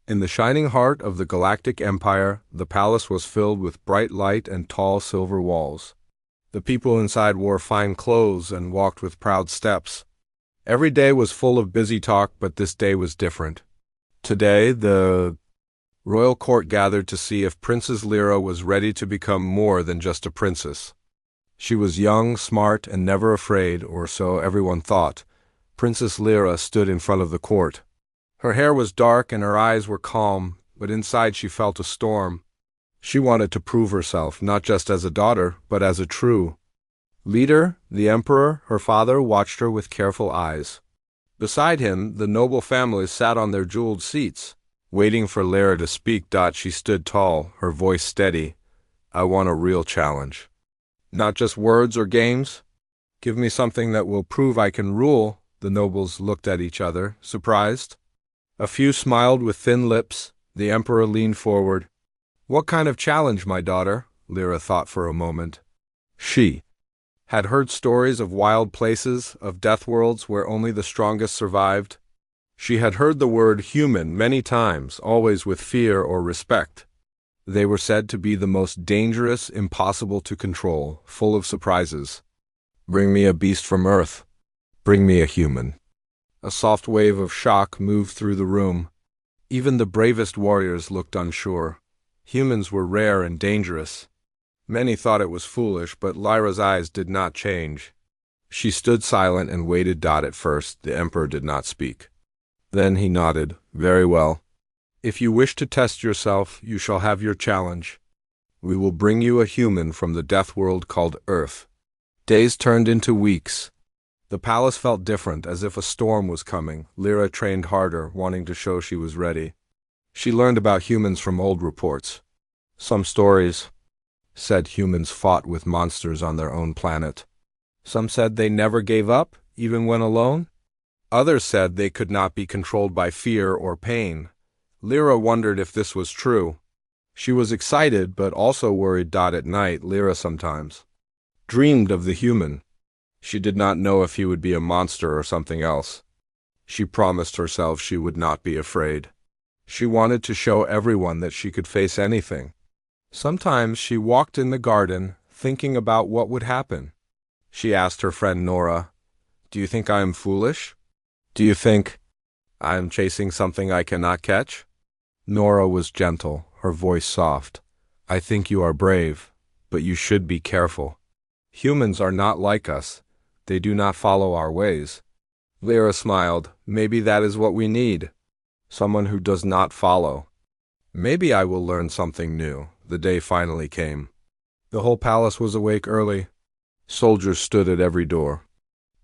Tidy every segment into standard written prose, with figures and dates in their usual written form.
In the shining heart of the Galactic Empire, the palace was filled with bright light and tall silver walls. The people inside wore fine clothes and walked with proud steps. Every day was full of busy talk, but this day was different. Today, the royal court gathered to see if Princess Lyra was ready to become more than just a princess. She was young, smart, and never afraid, or so everyone thought. Princess Lyra stood in front of the court. Her hair was dark and her eyes were calm, but inside she felt a storm. She wanted to prove herself, not just as a daughter, but as a true leader. The emperor, her father, watched her with careful eyes. Beside him, the noble families sat on their jeweled seats, waiting for Lyra to speak. She stood tall, her voice steady. I want a real challenge. Not just words or games. Give me something that will prove I can rule. The nobles looked at each other, surprised. A few smiled with thin lips. The emperor leaned forward. What kind of challenge, my daughter? Lyra thought for a moment. She had heard stories of wild places, of death worlds where only the strongest survived. She had heard the word human many times, always with fear or respect. They were said to be the most dangerous, impossible to control, full of surprises. Bring me a beast from Earth. Bring me a human. A soft wave of shock moved through the room. Even the bravest warriors looked unsure. Humans were rare and dangerous. Many thought it was foolish, but Lyra's eyes did not change. She stood silent and waited. At first, the emperor did not speak. Then he nodded. Very well. If you wish to test yourself, you shall have your challenge. We will bring you a human from the death world called Earth. Days turned into weeks. The palace felt different, as if a storm was coming. Lyra trained harder, wanting to show she was ready. She learned about humans from old reports. Some stories said humans fought with monsters on their own planet. Some said they never gave up, even when alone. Others said they could not be controlled by fear or pain. Lyra wondered if this was true. She was excited, but also worried. At night, Lyra sometimes dreamed of the human. She did not know if he would be a monster or something else. She promised herself she would not be afraid. She wanted to show everyone that she could face anything. Sometimes she walked in the garden, thinking about what would happen. She asked her friend Nora, "Do you think I am foolish? Do you think I am chasing something I cannot catch?" Nora was gentle, her voice soft. "I think you are brave, but you should be careful. Humans are not like us. They do not follow our ways." Lyra smiled. Maybe that is what we need. Someone who does not follow. Maybe I will learn something new. The day finally came. The whole palace was awake early. Soldiers stood at every door.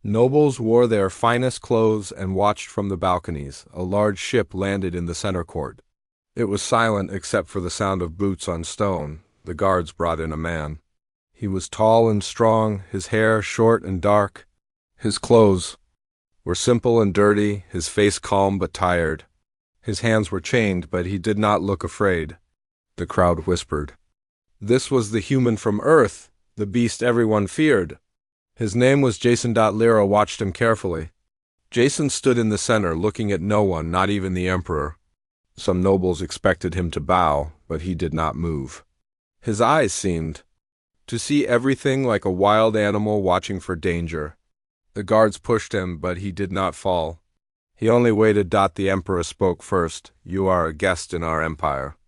Nobles wore their finest clothes and watched from the balconies. A large ship landed in the center court. It was silent except for the sound of boots on stone. The guards brought in a man. He was tall and strong, his hair short and dark. His clothes were simple and dirty, his face calm but tired. His hands were chained, but he did not look afraid. The crowd whispered. This was the human from Earth, the beast everyone feared. His name was Jason. Lyra watched him carefully. Jason stood in the center, looking at no one, not even the emperor. Some nobles expected him to bow, but he did not move. His eyes seemed to see everything, like a wild animal watching for danger. The guards pushed him, but he did not fall. He only waited. The emperor spoke first. You are a guest in our empire.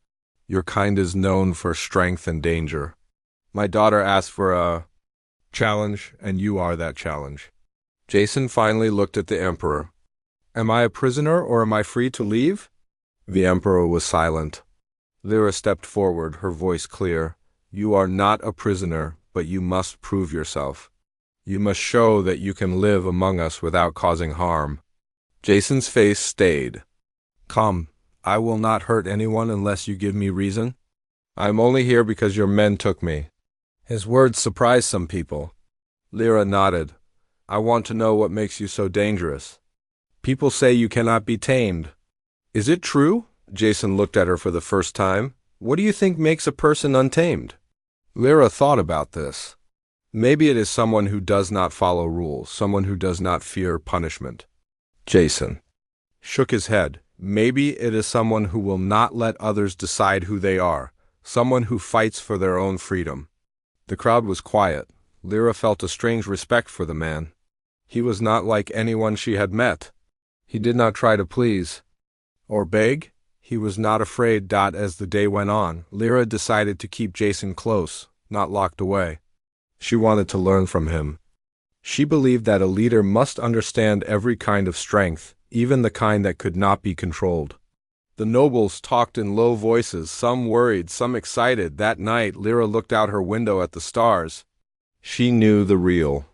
Your kind is known for strength and danger. My daughter asked for a challenge, and you are that challenge. Jason finally looked at the emperor. Am I a prisoner, or am I free to leave? The emperor was silent. Lyra stepped forward, her voice clear. You are not a prisoner, but you must prove yourself. You must show that you can live among us without causing harm. Jason's face stayed. Come, I will not hurt anyone unless you give me reason. I am only here because your men took me. His words surprised some people. Lyra nodded. I want to know what makes you so dangerous. People say you cannot be tamed. Is it true? Jason looked at her for the first time. What do you think makes a person untamed? Lyra thought about this. Maybe it is someone who does not follow rules, someone who does not fear punishment. Jason shook his head. Maybe it is someone who will not let others decide who they are, someone who fights for their own freedom. The crowd was quiet. Lyra felt a strange respect for the man. He was not like anyone she had met. He did not try to please or beg. He was not afraid. As the day went on, Lyra decided to keep Jason close, not locked away. She wanted to learn from him. She believed that a leader must understand every kind of strength, even the kind that could not be controlled. The nobles talked in low voices, some worried, some excited. That night, Lyra looked out her window at the stars. She knew the real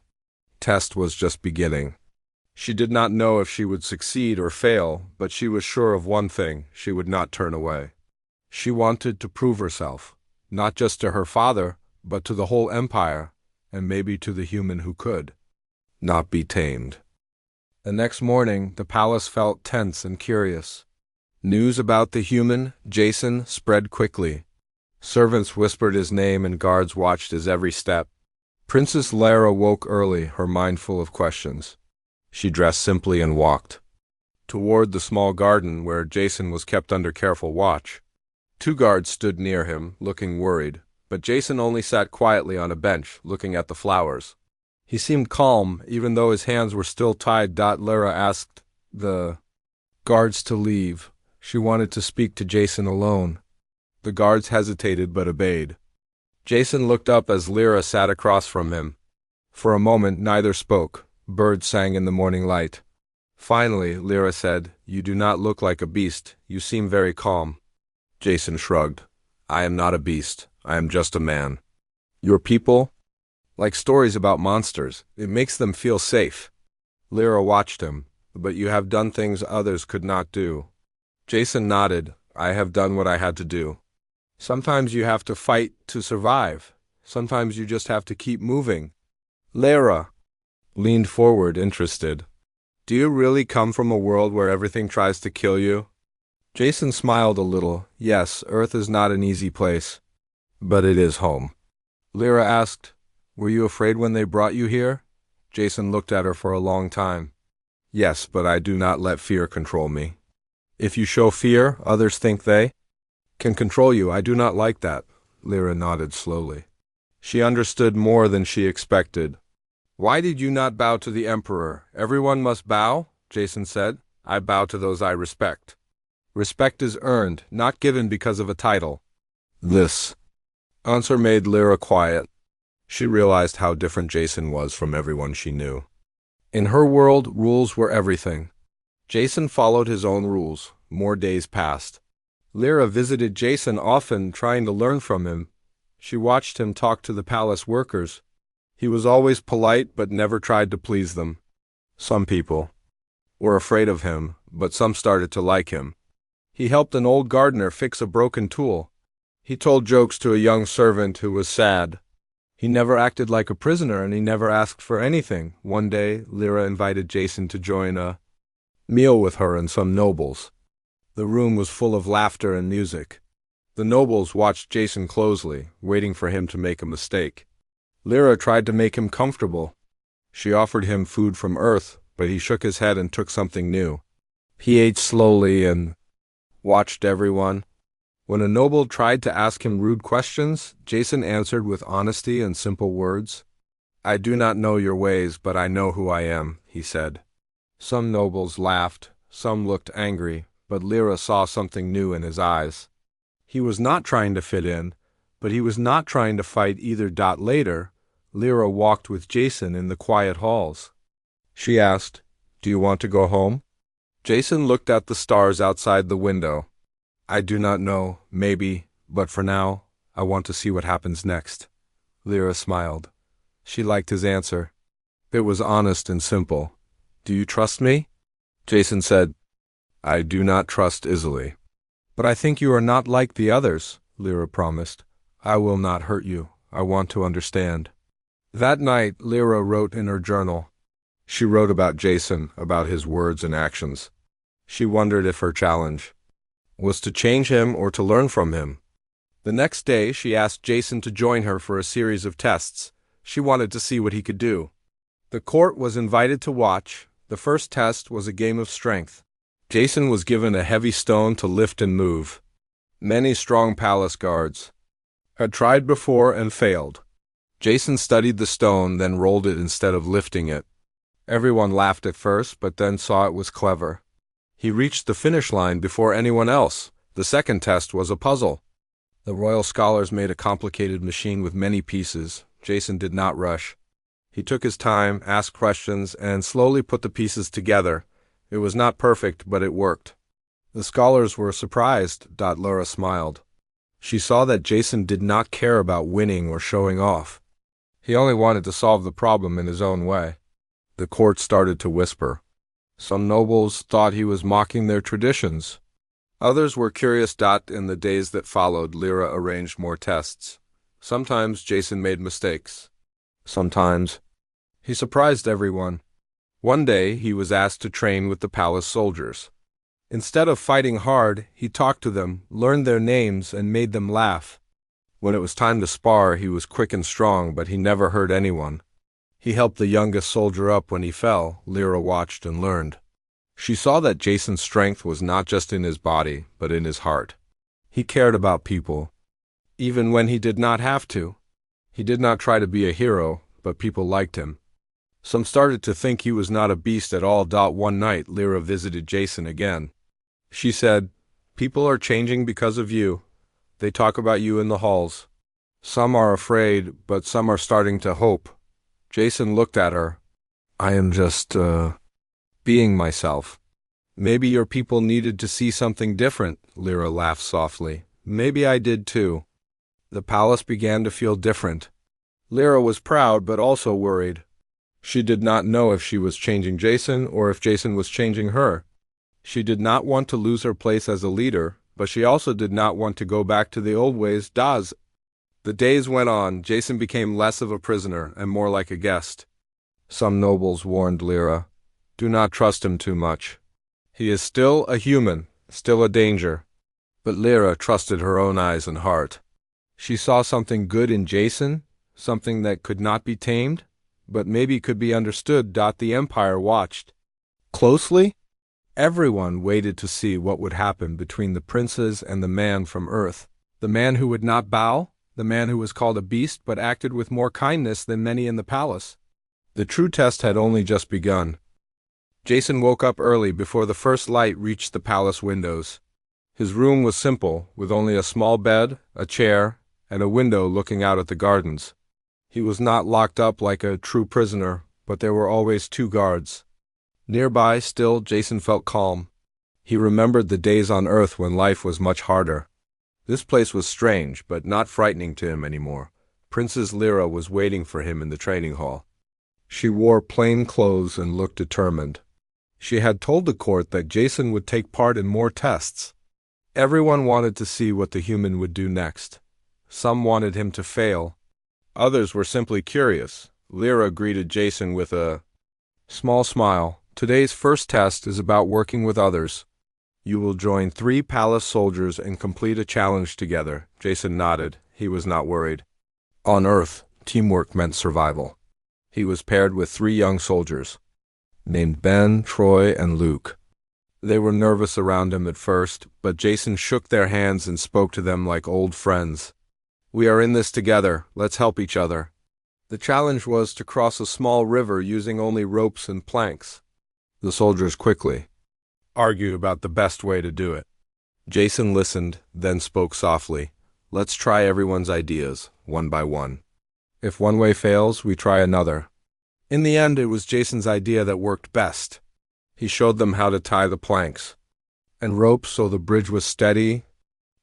test was just beginning. She did not know if she would succeed or fail, but she was sure of one thing: she would not turn away. She wanted to prove herself, not just to her father, but to the whole empire, and maybe to the human who could not be tamed. The next morning, the palace felt tense and curious. News about the human, Jason, spread quickly. Servants whispered his name and guards watched his every step. Princess Lyra woke early, her mind full of questions. She dressed simply and walked toward the small garden where Jason was kept under careful watch. 2 guards stood near him, looking worried, but Jason only sat quietly on a bench, looking at the flowers. He seemed calm, even though his hands were still tied. Lyra asked the guards to leave. She wanted to speak to Jason alone. The guards hesitated but obeyed. Jason looked up as Lyra sat across from him. For a moment, neither spoke. Birds sang in the morning light. Finally, Lyra said, "You do not look like a beast. You seem very calm." Jason shrugged. "I am not a beast. I am just a man. Your people like stories about monsters. It makes them feel safe." Lyra watched him. "But you have done things others could not do." Jason nodded. "I have done what I had to do. Sometimes you have to fight to survive. Sometimes you just have to keep moving." Lyra leaned forward, interested. "Do you really come from a world where everything tries to kill you?" Jason smiled a little. "Yes, Earth is not an easy place, but it is home." Lyra asked, "Were you afraid when they brought you here?" Jason looked at her for a long time. "Yes, but I do not let fear control me. If you show fear, others think they can control you. I do not like that." Lyra nodded slowly. She understood more than she expected. "Why did you not bow to the Emperor?" "Everyone must bow," Jason said. "I bow to those I respect. Respect is earned, not given because of a title." This answer made Lyra quiet. She realized how different Jason was from everyone she knew. In her world, rules were everything. Jason followed his own rules. More days passed. Lyra visited Jason often, trying to learn from him. She watched him talk to the palace workers. He was always polite but never tried to please them. Some people were afraid of him, but some started to like him. He helped an old gardener fix a broken tool. He told jokes to a young servant who was sad. He never acted like a prisoner, and he never asked for anything. One day, Lyra invited Jason to join a meal with her and some nobles. The room was full of laughter and music. The nobles watched Jason closely, waiting for him to make a mistake. Lyra tried to make him comfortable. She offered him food from Earth, but he shook his head and took something new. He ate slowly and watched everyone. When a noble tried to ask him rude questions, Jason answered with honesty and simple words. "I do not know your ways, but I know who I am," he said. Some nobles laughed, some looked angry, but Lyra saw something new in his eyes. He was not trying to fit in, but he was not trying to fight either. Later, Lyra walked with Jason in the quiet halls. She asked, "Do you want to go home?" Jason looked at the stars outside the window. "I do not know, maybe, but for now, I want to see what happens next." Lyra smiled. She liked his answer. It was honest and simple. "Do you trust me?" Jason said, "I do not trust easily." "But I think you are not like the others," Lyra promised. "I will not hurt you. I want to understand." That night, Lyra wrote in her journal. She wrote about Jason, about his words and actions. She wondered if her challenge was to change him or to learn from him. The next day, she asked Jason to join her for a series of tests. She wanted to see what he could do. The court was invited to watch. The first test was a game of strength. Jason was given a heavy stone to lift and move. Many strong palace guards had tried before and failed. Jason studied the stone, then rolled it instead of lifting it. Everyone laughed at first, but then saw it was clever. He reached the finish line before anyone else. The second test was a puzzle. The royal scholars made a complicated machine with many pieces. Jason did not rush. He took his time, asked questions, and slowly put the pieces together. It was not perfect, but it worked. The scholars were surprised. Laura smiled. She saw that Jason did not care about winning or showing off. He only wanted to solve the problem in his own way. The court started to whisper. Some nobles thought he was mocking their traditions. Others were curious. In the days that followed, Lyra arranged more tests. Sometimes Jason made mistakes. Sometimes he surprised everyone. One day he was asked to train with the palace soldiers. Instead of fighting hard, he talked to them, learned their names, and made them laugh. When it was time to spar, he was quick and strong, but he never hurt anyone. He helped the youngest soldier up when he fell. Lyra watched and learned. She saw that Jason's strength was not just in his body, but in his heart. He cared about people, even when he did not have to. He did not try to be a hero, but people liked him. Some started to think he was not a beast at all. One night, Lyra visited Jason again. She said, "People are changing because of you. They talk about you in the halls. Some are afraid, but some are starting to hope." Jason looked at her. "I am just, being myself." "Maybe your people needed to see something different," Lyra laughed softly. "Maybe I did too." The palace began to feel different. Lyra was proud but also worried. She did not know if she was changing Jason or if Jason was changing her. She did not want to lose her place as a leader, but she also did not want to go back to the old ways. The days went on. Jason became less of a prisoner and more like a guest. Some nobles warned Lyra, "Do not trust him too much. He is still a human, still a danger." But Lyra trusted her own eyes and heart. She saw something good in Jason, something that could not be tamed, but maybe could be understood. The Empire watched closely. Everyone waited to see what would happen between the princes and the man from Earth. The man who would not bow, the man who was called a beast but acted with more kindness than many in the palace. The true test had only just begun. Jason woke up early before the first light reached the palace windows. His room was simple, with only a small bed, a chair, and a window looking out at the gardens. He was not locked up like a true prisoner, but there were always 2 guards. Nearby, still, Jason felt calm. He remembered the days on Earth when life was much harder. This place was strange, but not frightening to him anymore. Princess Lyra was waiting for him in the training hall. She wore plain clothes and looked determined. She had told the court that Jason would take part in more tests. Everyone wanted to see what the human would do next. Some wanted him to fail. Others were simply curious. Lyra greeted Jason with a small smile. "Today's first test is about working with others. You will join 3 palace soldiers and complete a challenge together." Jason nodded. He was not worried. On Earth, teamwork meant survival. He was paired with 3 young soldiers, named Ben, Troy, and Luke. They were nervous around him at first, but Jason shook their hands and spoke to them like old friends. "We are in this together. Let's help each other." The challenge was to cross a small river using only ropes and planks. The soldiers quickly argued about the best way to do it. Jason listened, then spoke softly. "Let's try everyone's ideas, one by one. If one way fails, we try another." In the end, it was Jason's idea that worked best. He showed them how to tie the planks and ropes so the bridge was steady.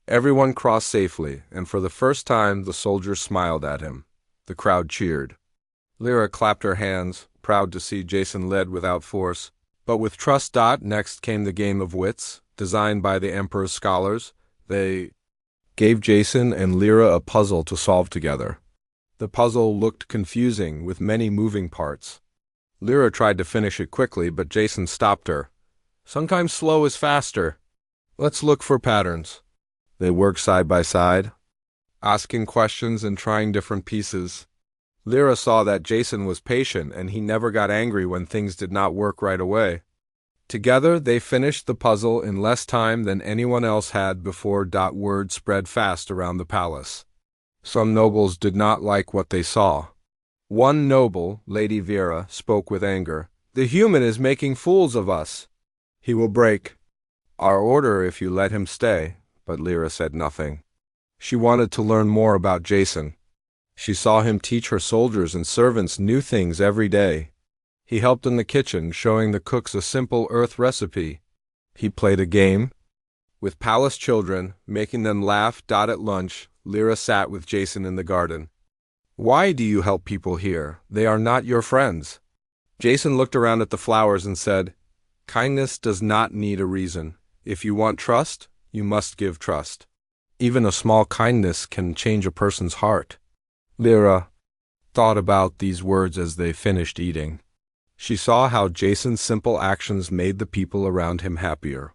Everyone crossed safely, and for the first time the soldiers smiled at him. The crowd cheered. Lyra clapped her hands, proud to see Jason led without force, but with trust. Next came the game of wits, designed by the Emperor's scholars. They gave Jason and Lyra a puzzle to solve together. The puzzle looked confusing, with many moving parts. Lyra tried to finish it quickly, but Jason stopped her. "Sometimes slow is faster. Let's look for patterns." They worked side by side, asking questions and trying different pieces. Lyra saw that Jason was patient and he never got angry when things did not work right away. Together, they finished the puzzle in less time than anyone else had before. Word spread fast around the palace. Some nobles did not like what they saw. One noble, Lady Vera, spoke with anger. "The human is making fools of us. He will break our order if you let him stay." But Lyra said nothing. She wanted to learn more about Jason. She saw him teach her soldiers and servants new things every day. He helped in the kitchen, showing the cooks a simple earth recipe. He played a game with palace children, making them laugh. At lunch, Lyra sat with Jason in the garden. "Why do you help people here? They are not your friends." Jason looked around at the flowers and said, "Kindness does not need a reason. If you want trust, you must give trust. Even a small kindness can change a person's heart." Lyra thought about these words as they finished eating. She saw how Jason's simple actions made the people around him happier.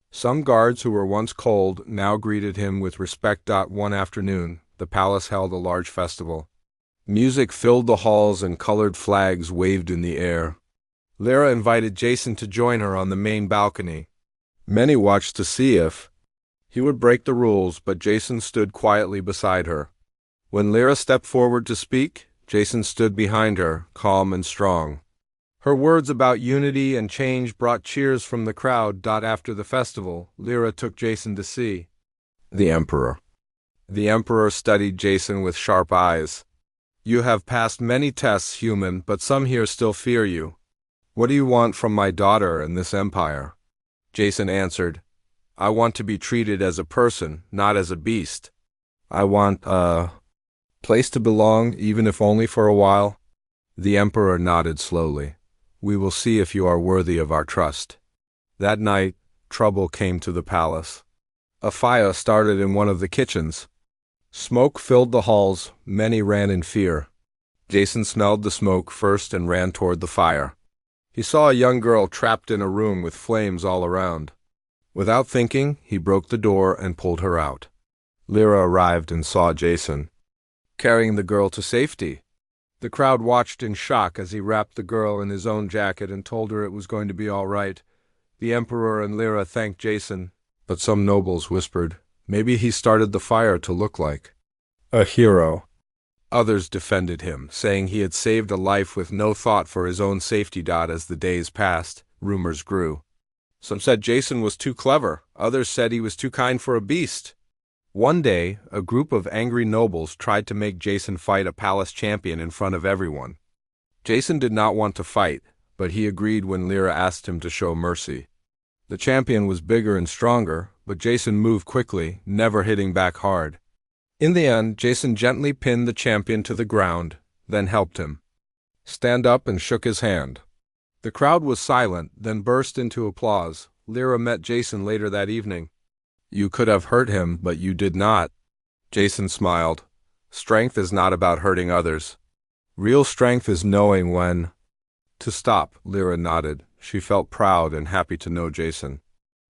Some guards who were once cold now greeted him with respect. One afternoon, the palace held a large festival. Music filled the halls and colored flags waved in the air. Lyra invited Jason to join her on the main balcony. Many watched to see if he would break the rules, but Jason stood quietly beside her. When Lyra stepped forward to speak, Jason stood behind her, calm and strong. Her words about unity and change brought cheers from the crowd. After the festival, Lyra took Jason to see the Emperor. The Emperor studied Jason with sharp eyes. "You have passed many tests, human, but some here still fear you. What do you want from my daughter and this empire?" Jason answered, "I want to be treated as a person, not as a beast. I want a place to belong, even if only for a while." The Emperor nodded slowly. "We will see if you are worthy of our trust." That night, trouble came to the palace. A fire started in one of the kitchens. Smoke filled the halls. Many ran in fear. Jason smelled the smoke first and ran toward the fire. He saw a young girl trapped in a room with flames all around. Without thinking, he broke the door and pulled her out. Lyra arrived and saw Jason carrying the girl to safety. The crowd watched in shock as he wrapped the girl in his own jacket and told her it was going to be all right. The Emperor and Lyra thanked Jason, but some nobles whispered, "Maybe he started the fire to look like a hero." Others defended him, saying he had saved a life with no thought for his own safety. As the days passed, rumors grew. Some said Jason was too clever. Others said he was too kind for a beast. One day, a group of angry nobles tried to make Jason fight a palace champion in front of everyone. Jason did not want to fight, but he agreed when Lyra asked him to show mercy. The champion was bigger and stronger, but Jason moved quickly, never hitting back hard. In the end, Jason gently pinned the champion to the ground, then helped him stand up and shook his hand. The crowd was silent, then burst into applause. Lyra met Jason later that evening. "You could have hurt him, but you did not." Jason smiled. "Strength is not about hurting others. Real strength is knowing when to stop." Lyra nodded. She felt proud and happy to know Jason.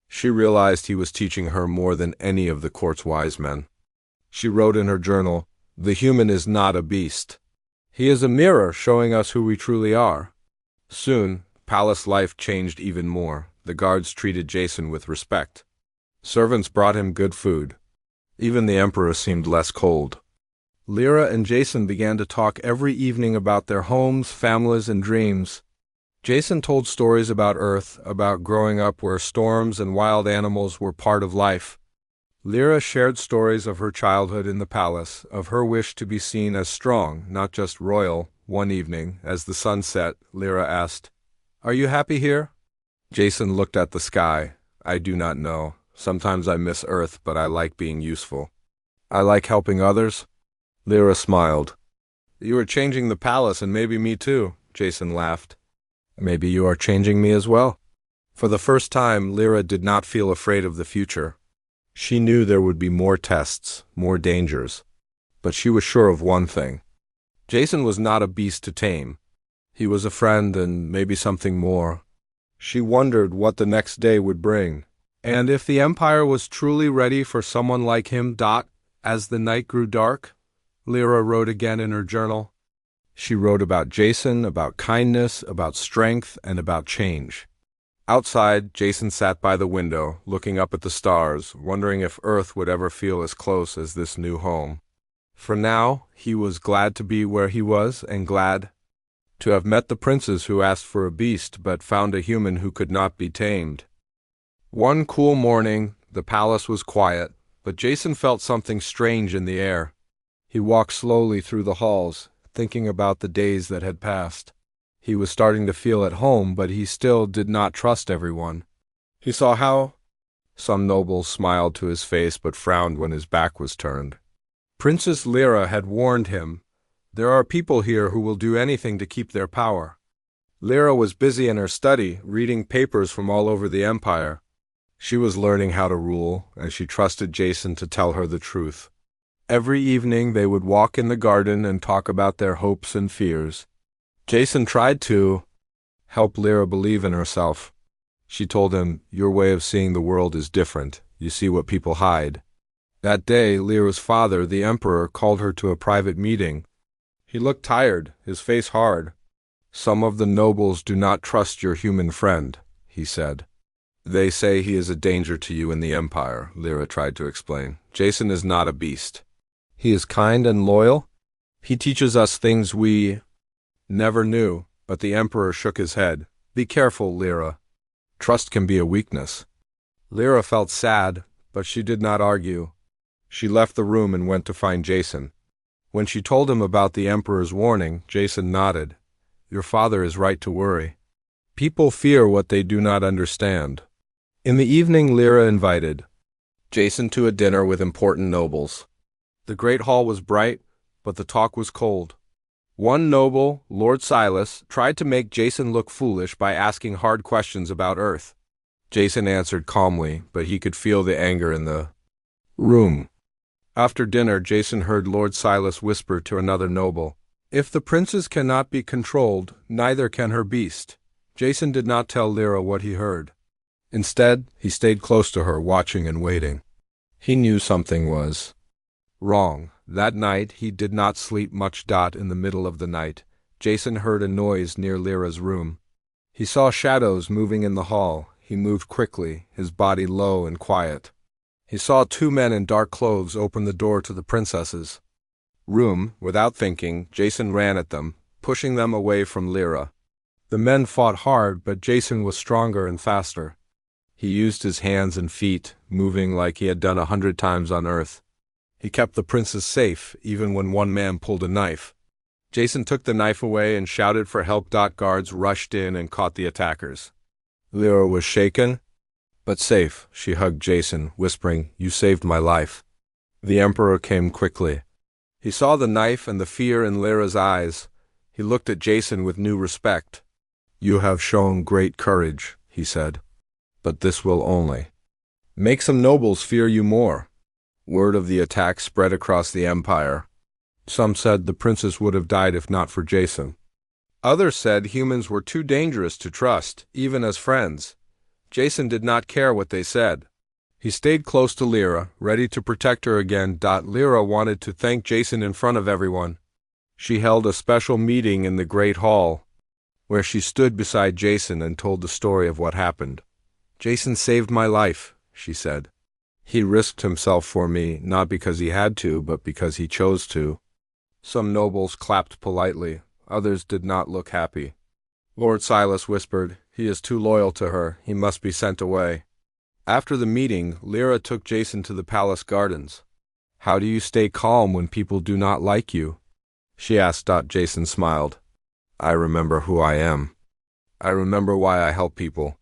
She realized he was teaching her more than any of the court's wise men. She wrote in her journal, "The human is not a beast. He is a mirror showing us who we truly are." Soon, palace life changed even more. The guards treated Jason with respect. Servants brought him good food. Even the Emperor seemed less cold. Lyra and Jason began to talk every evening about their homes, families, and dreams. Jason told stories about Earth, about growing up where storms and wild animals were part of life. Lyra shared stories of her childhood in the palace, of her wish to be seen as strong, not just royal. One evening, as the sun set, Lyra asked, "Are you happy here?" Jason looked at the sky. "I do not know. Sometimes I miss Earth, but I like being useful. I like helping others." Lyra smiled. "You are changing the palace, and maybe me too," Jason laughed. "Maybe you are changing me as well." For the first time, Lyra did not feel afraid of the future. She knew there would be more tests, more dangers. But she was sure of one thing. Jason was not a beast to tame. He was a friend and maybe something more. She wondered what the next day would bring, and if the Empire was truly ready for someone like him. As the night grew dark, Lyra wrote again in her journal. She wrote about Jason, about kindness, about strength, and about change. Outside, Jason sat by the window, looking up at the stars, wondering if Earth would ever feel as close as this new home. For now, he was glad to be where he was, and glad to have met the princes who asked for a beast but found a human who could not be tamed. One cool morning, the palace was quiet, but Jason felt something strange in the air. He walked slowly through the halls, thinking about the days that had passed. He was starting to feel at home, but he still did not trust everyone. He saw how some nobles smiled to his face but frowned when his back was turned. Princess Lyra had warned him, "There are people here who will do anything to keep their power." Lyra was busy in her study, reading papers from all over the empire. She was learning how to rule, and she trusted Jason to tell her the truth. Every evening they would walk in the garden and talk about their hopes and fears. Jason tried to help Lyra believe in herself. She told him, "Your way of seeing the world is different. You see what people hide." That day, Lyra's father, the emperor, called her to a private meeting. He looked tired, his face hard. "Some of the nobles do not trust your human friend," he said. "They say he is a danger to you in the empire," Lyra tried to explain. "Jason is not a beast. He is kind and loyal. He teaches us things we never knew," but the emperor shook his head. "Be careful, Lyra. Trust can be a weakness." Lyra felt sad, but she did not argue. She left the room and went to find Jason. When she told him about the emperor's warning, Jason nodded. "Your father is right to worry. People fear what they do not understand." In the evening, Lyra invited Jason to a dinner with important nobles. The great hall was bright, but the talk was cold. One noble, Lord Silas, tried to make Jason look foolish by asking hard questions about Earth. Jason answered calmly, but he could feel the anger in the room. After dinner, Jason heard Lord Silas whisper to another noble, "If the princess cannot be controlled, neither can her beast." Jason did not tell Lyra what he heard. Instead, he stayed close to her, watching and waiting. He knew something was wrong. That night, he did not sleep much. In the middle of the night, Jason heard a noise near Lyra's room. He saw shadows moving in the hall. He moved quickly, his body low and quiet. He saw two men in dark clothes open the door to the princess's room. Without thinking, Jason ran at them, pushing them away from Lyra. The men fought hard, but Jason was stronger and faster. He used his hands and feet, moving like he had done 100 times on Earth. He kept the princess safe, even when one man pulled a knife. Jason took the knife away and shouted for help. Guards rushed in and caught the attackers. Lyra was shaken, but safe. She hugged Jason, whispering, "You saved my life." The emperor came quickly. He saw the knife and the fear in Lyra's eyes. He looked at Jason with new respect. "You have shown great courage," he said. "But this will only make some nobles fear you more." Word of the attack spread across the empire. Some said the princess would have died if not for Jason. Others said humans were too dangerous to trust, even as friends. Jason did not care what they said. He stayed close to Lyra, ready to protect her again. Lyra wanted to thank Jason in front of everyone. She held a special meeting in the Great Hall, where she stood beside Jason and told the story of what happened. "Jason saved my life," she said. "He risked himself for me, not because he had to, but because he chose to." Some nobles clapped politely. Others did not look happy. Lord Silas whispered, "He is too loyal to her. He must be sent away." After the meeting, Lyra took Jason to the palace gardens. "How do you stay calm when people do not like you?" she asked. Jason smiled. "I remember who I am. I remember why I help people.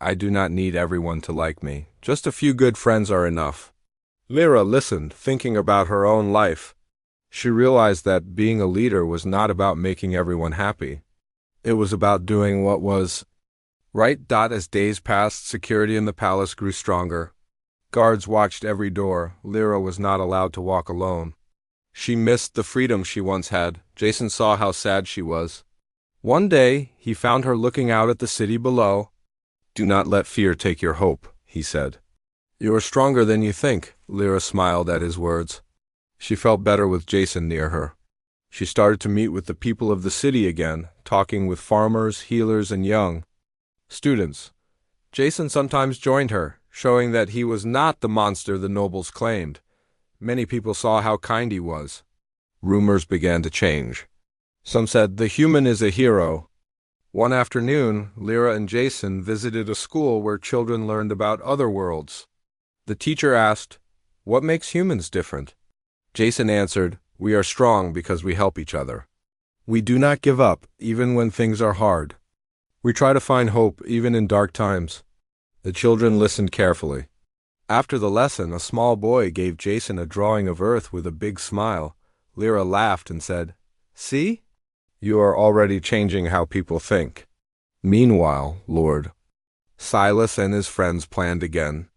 I do not need everyone to like me. Just a few good friends are enough." Lyra listened, thinking about her own life. She realized that being a leader was not about making everyone happy. It was about doing what was right. As days passed, security in the palace grew stronger. Guards watched every door. Lyra was not allowed to walk alone. She missed the freedom she once had. Jason saw how sad she was. One day, he found her looking out at the city below. "Do not let fear take your hope," he said. "You are stronger than you think." Lyra smiled at his words. She felt better with Jason near her. She started to meet with the people of the city again, talking with farmers, healers, and young students. Jason sometimes joined her, showing that he was not the monster the nobles claimed. Many people saw how kind he was. Rumors began to change. Some said, "The human is a hero." One afternoon, Lyra and Jason visited a school where children learned about other worlds. The teacher asked, "What makes humans different?" Jason answered, "We are strong because we help each other. We do not give up, even when things are hard. We try to find hope, even in dark times." The children listened carefully. After the lesson, a small boy gave Jason a drawing of Earth with a big smile. Lyra laughed and said, "See? You are already changing how people think." Meanwhile, Lord Silas and his friends planned again.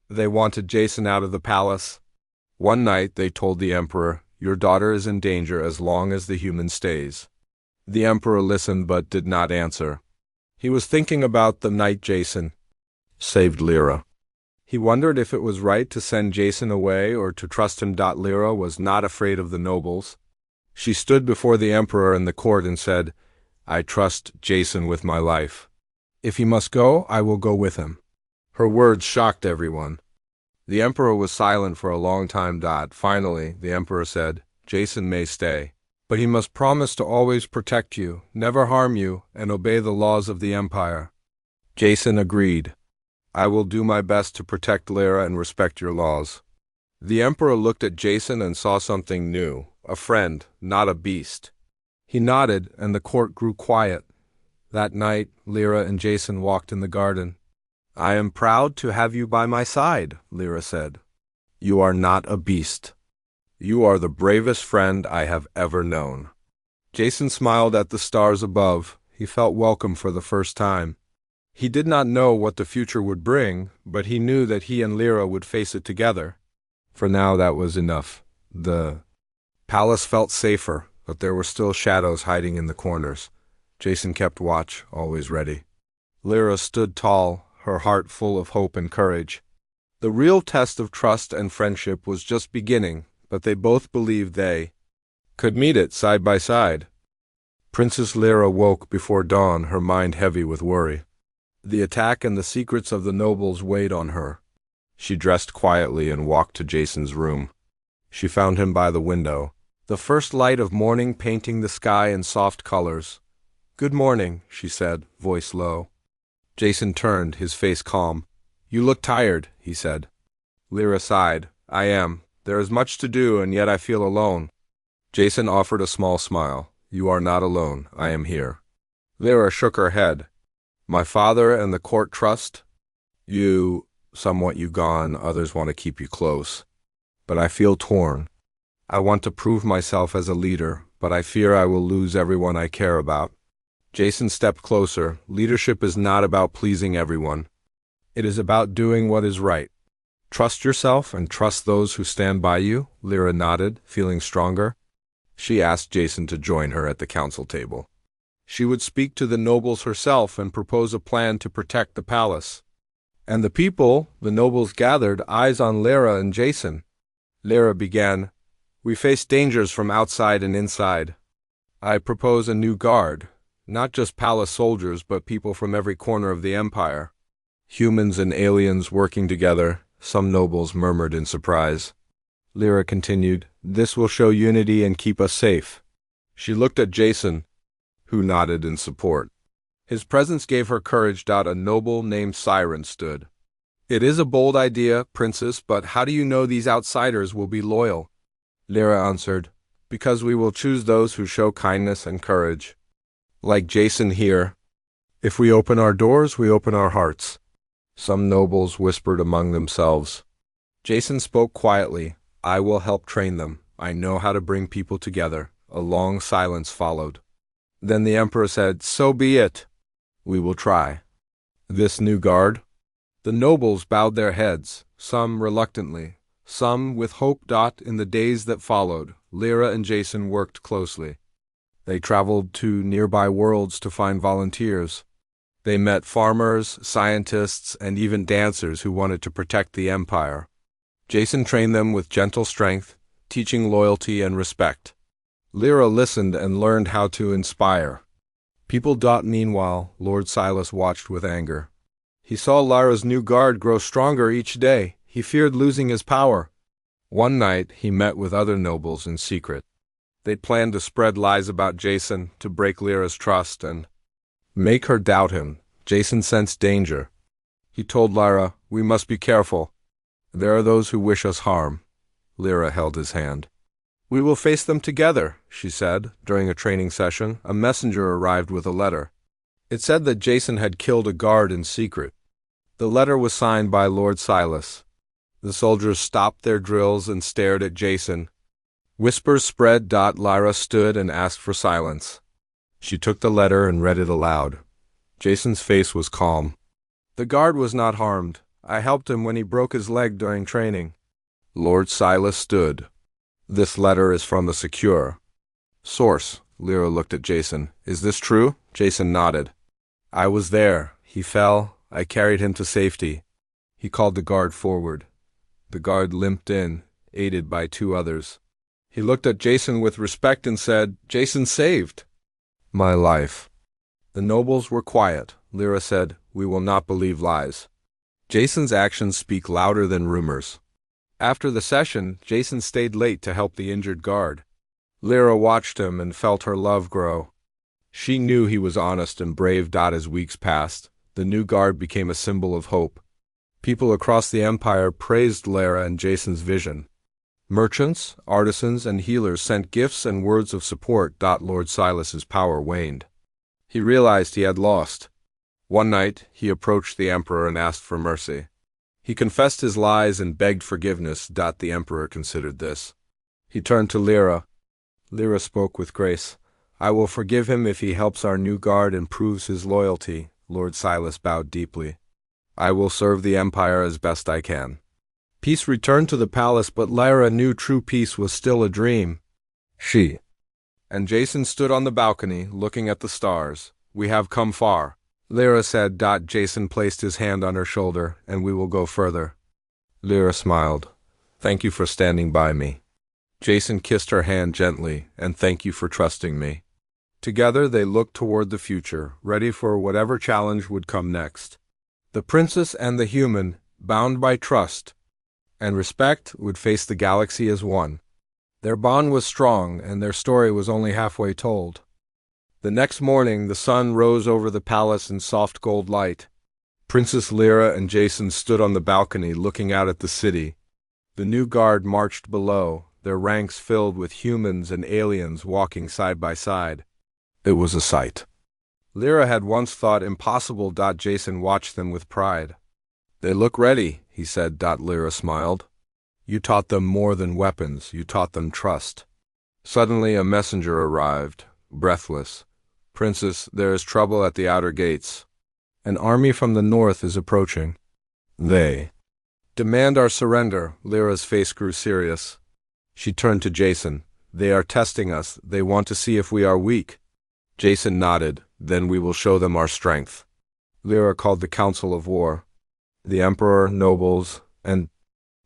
They wanted Jason out of the palace. One night they told the Emperor, "Your daughter is in danger as long as the human stays." The Emperor listened but did not answer. He was thinking about the night Jason saved Lyra. He wondered if it was right to send Jason away or to trust him. Lyra was not afraid of the nobles. She stood before the Emperor in the court and said, "I trust Jason with my life. If he must go, I will go with him." Her words shocked everyone. The Emperor was silent for a long time. Finally, the Emperor said, "Jason may stay, but he must promise to always protect you, never harm you, and obey the laws of the Empire." Jason agreed. "I will do my best to protect Lyra and respect your laws." The Emperor looked at Jason and saw something new, a friend, not a beast. He nodded, and the court grew quiet. That night, Lyra and Jason walked in the garden. "I am proud to have you by my side," Lyra said. "You are not a beast. You are the bravest friend I have ever known." Jason smiled at the stars above. He felt welcome for the first time. He did not know what the future would bring, but he knew that he and Lyra would face it together. For now, that was enough. The palace felt safer, but there were still shadows hiding in the corners. Jason kept watch, always ready. Lyra stood tall, her heart full of hope and courage. The real test of trust and friendship was just beginning, but they both believed they could meet it side by side. Princess Lyra woke before dawn, her mind heavy with worry. The attack and the secrets of the nobles weighed on her. She dressed quietly and walked to Jason's room. She found him by the window, the first light of morning painting the sky in soft colors. "Good morning," she said, voice low. Jason turned, his face calm. "You look tired," he said. Lyra sighed. "I am. There is much to do, and yet I feel alone." Jason offered a small smile. "You are not alone. I am here." Lyra shook her head. "My father and the court trust you. Some want you gone, others want to keep you close. But I feel torn. I want to prove myself as a leader, but I fear I will lose everyone I care about." Jason stepped closer. "Leadership is not about pleasing everyone. It is about doing what is right. Trust yourself and trust those who stand by you." Lyra nodded, feeling stronger. She asked Jason to join her at the council table. She would speak to the nobles herself and propose a plan to protect the palace. And the nobles gathered, eyes on Lyra and Jason. Lyra began, "We face dangers from outside and inside. I propose a new guard, not just palace soldiers, but people from every corner of the empire. Humans and aliens working together," some nobles murmured in surprise. Lyra continued, "This will show unity and keep us safe." She looked at Jason, who nodded in support. His presence gave her courage. A noble named Siren stood. "It is a bold idea, Princess, but how do you know these outsiders will be loyal?" Lyra answered, "Because we will choose those who show kindness and courage. Like Jason here. If we open our doors, we open our hearts." Some nobles whispered among themselves. Jason spoke quietly. "I will help train them. I know how to bring people together." A long silence followed. Then the Emperor said, "So be it. We will try." "This new guard?" The nobles bowed their heads, some reluctantly, some with hope. In the days that followed, Lyra and Jason worked closely. They traveled to nearby worlds to find volunteers. They met farmers, scientists, and even dancers who wanted to protect the Empire. Jason trained them with gentle strength, teaching loyalty and respect. Lyra listened and learned how to inspire people. Meanwhile, Lord Silas watched with anger. He saw Lyra's new guard grow stronger each day. He feared losing his power. One night, he met with other nobles in secret. They'd planned to spread lies about Jason, to break Lyra's trust and make her doubt him. Jason sensed danger. He told Lyra, "We must be careful. There are those who wish us harm." Lyra held his hand. "We will face them together," she said. During a training session, a messenger arrived with a letter. It said that Jason had killed a guard in secret. The letter was signed by Lord Silas. The soldiers stopped their drills and stared at Jason. Whispers spread. Lyra stood and asked for silence. She took the letter and read it aloud. Jason's face was calm. "The guard was not harmed. I helped him when he broke his leg during training." Lord Silas stood. "This letter is from a secure source." Lyra looked at Jason. "Is this true?" Jason nodded. "I was there. He fell. I carried him to safety." He called the guard forward. The guard limped in, aided by two others. He looked at Jason with respect and said, "Jason saved my life." The nobles were quiet. Lyra said, "We will not believe lies. Jason's actions speak louder than rumors." After the session, Jason stayed late to help the injured guard. Lyra watched him and felt her love grow. She knew he was honest and brave. As weeks passed, the new guard became a symbol of hope. People across the empire praised Lyra and Jason's vision. Merchants, artisans, and healers sent gifts and words of support. Lord Silas's power waned. He realized he had lost. One night, he approached the emperor and asked for mercy. He confessed his lies and begged forgiveness. The emperor considered this. He turned to Lyra. Lyra spoke with grace. "I will forgive him if he helps our new guard and proves his loyalty." Lord Silas bowed deeply. "I will serve the empire as best I can." Peace returned to the palace, but Lyra knew true peace was still a dream. She and Jason stood on the balcony, looking at the stars. "We have come far," Lyra said. Jason placed his hand on her shoulder. "And we will go further." Lyra smiled. "Thank you for standing by me." Jason kissed her hand gently. "And thank you for trusting me." Together they looked toward the future, ready for whatever challenge would come next. The princess and the human, bound by trust and respect, would face the galaxy as one. Their bond was strong, and their story was only halfway told. The next morning, the sun rose over the palace in soft gold light. Princess Lyra and Jason stood on the balcony looking out at the city. The new guard marched below, their ranks filled with humans and aliens walking side by side. It was a sight Lyra had once thought impossible. Jason watched them with pride. "They look ready," he said. Lyra smiled. "You taught them more than weapons. You taught them trust." Suddenly a messenger arrived, breathless. "Princess, there is trouble at the outer gates. An army from the north is approaching. They demand our surrender." Lyra's face grew serious. She turned to Jason. "They are testing us. They want to see if we are weak." Jason nodded. "Then we will show them our strength." Lyra called the Council of War. The emperor, nobles, and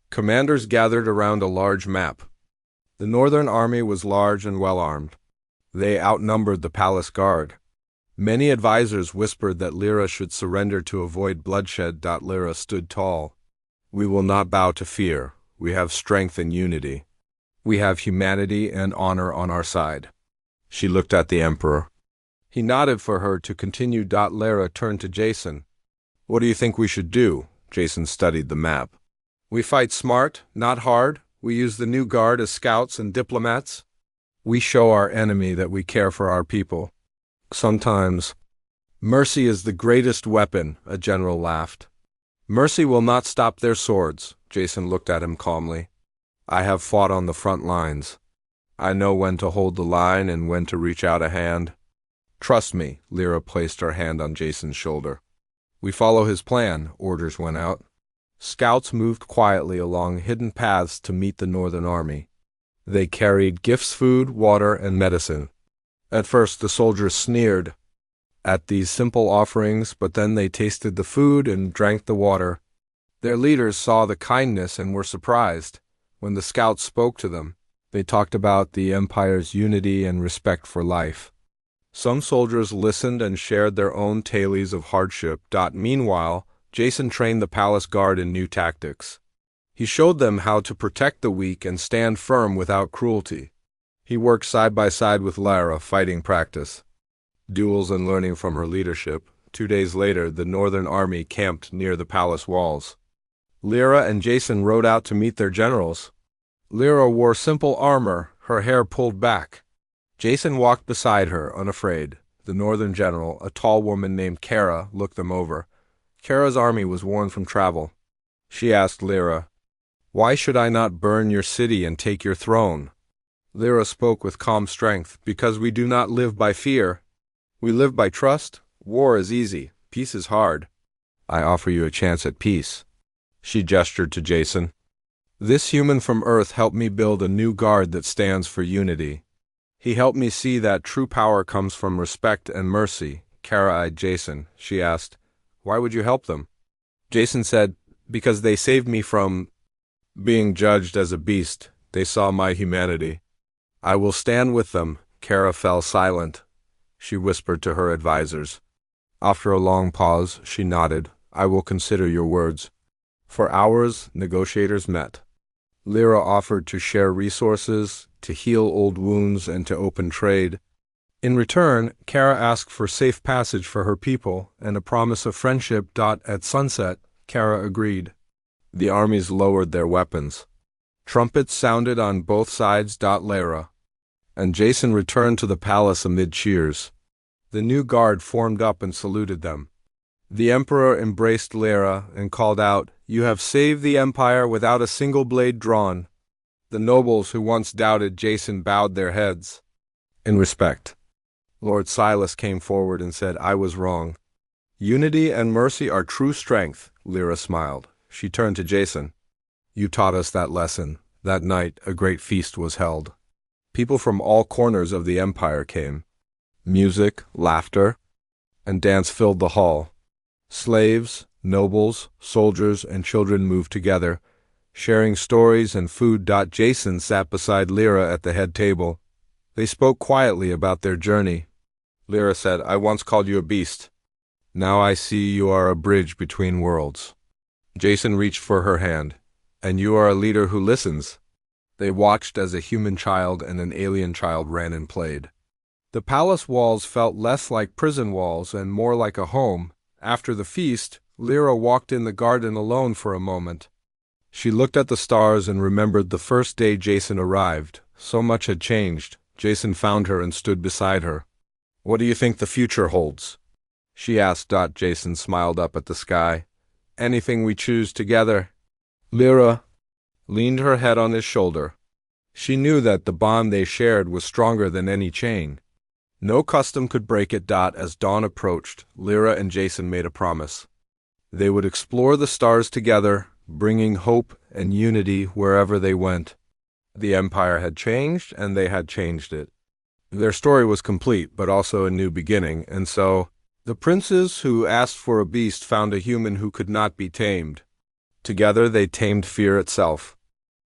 commanders gathered around a large map. The northern army was large and well-armed. They outnumbered the palace guard. Many advisors whispered that Lyra should surrender to avoid bloodshed. Lyra stood tall. "We will not bow to fear. We have strength and unity. We have humanity and honor on our side." She looked at the emperor. He nodded for her to continue. Lyra turned to Jason. "What do you think we should do?" Jason studied the map. "We fight smart, not hard. We use the new guard as scouts and diplomats. We show our enemy that we care for our people. Sometimes mercy is the greatest weapon," a general laughed. "Mercy will not stop their swords." Jason looked at him calmly. "I have fought on the front lines. I know when to hold the line and when to reach out a hand. Trust me." Lyra placed her hand on Jason's shoulder. "We follow his plan." Orders went out. Scouts moved quietly along hidden paths to meet the northern army. They carried gifts, food, water, and medicine. At first the soldiers sneered at these simple offerings, but then they tasted the food and drank the water. Their leaders saw the kindness and were surprised. When the scouts spoke to them, they talked about the empire's unity and respect for life. Some soldiers listened and shared their own tales of hardship. Meanwhile, Jason trained the palace guard in new tactics. He showed them how to protect the weak and stand firm without cruelty. He worked side by side with Lyra, fighting practice, duels and learning from her leadership. 2 days later, the Northern Army camped near the palace walls. Lyra and Jason rode out to meet their generals. Lyra wore simple armor, her hair pulled back. Jason walked beside her, unafraid. The Northern general, a tall woman named Kara, looked them over. Kara's army was worn from travel. She asked Lyra, "Why should I not burn your city and take your throne?" Lyra spoke with calm strength, "Because we do not live by fear. We live by trust. War is easy. Peace is hard. I offer you a chance at peace." She gestured to Jason. "This human from Earth helped me build a new guard that stands for unity. He helped me see that true power comes from respect and mercy." Kara eyed Jason. She asked, "Why would you help them?" Jason said, "Because they saved me from being judged as a beast. They saw my humanity. I will stand with them." Kara fell silent. She whispered to her advisors. After a long pause, she nodded. "I will consider your words." For hours, negotiators met. Lyra offered to share resources, to heal old wounds, and to open trade. In return, Kara asked for safe passage for her people and a promise of friendship. At sunset, Kara agreed. The armies lowered their weapons. Trumpets sounded on both sides. Lyra and Jason returned to the palace amid cheers. The new guard formed up and saluted them. The emperor embraced Lyra and called out, "You have saved the empire without a single blade drawn." The nobles who once doubted Jason bowed their heads in respect. Lord Silas came forward and said, "I was wrong. Unity and mercy are true strength." Lyra smiled. She turned to Jason. "You taught us that lesson." That night, a great feast was held. People from all corners of the empire came. Music, laughter, and dance filled the hall. Slaves, nobles, soldiers, and children moved together, sharing stories and food. Jason sat beside Lyra at the head table. They spoke quietly about their journey. Lyra said, "I once called you a beast. Now I see you are a bridge between worlds." Jason reached for her hand. "And you are a leader who listens." They watched as a human child and an alien child ran and played. The palace walls felt less like prison walls and more like a home. After the feast, Lyra walked in the garden alone for a moment. She looked at the stars and remembered the first day Jason arrived. So much had changed. Jason found her and stood beside her. "What do you think the future holds?" she asked. Jason smiled up at the sky. "Anything we choose together." Lyra leaned her head on his shoulder. She knew that the bond they shared was stronger than any chain. No custom could break it. As dawn approached, Lyra and Jason made a promise. They would explore the stars together, bringing hope and unity wherever they went. The empire had changed, and they had changed it. Their story was complete, but also a new beginning, and so, the princes who asked for a beast found a human who could not be tamed. Together they tamed fear itself.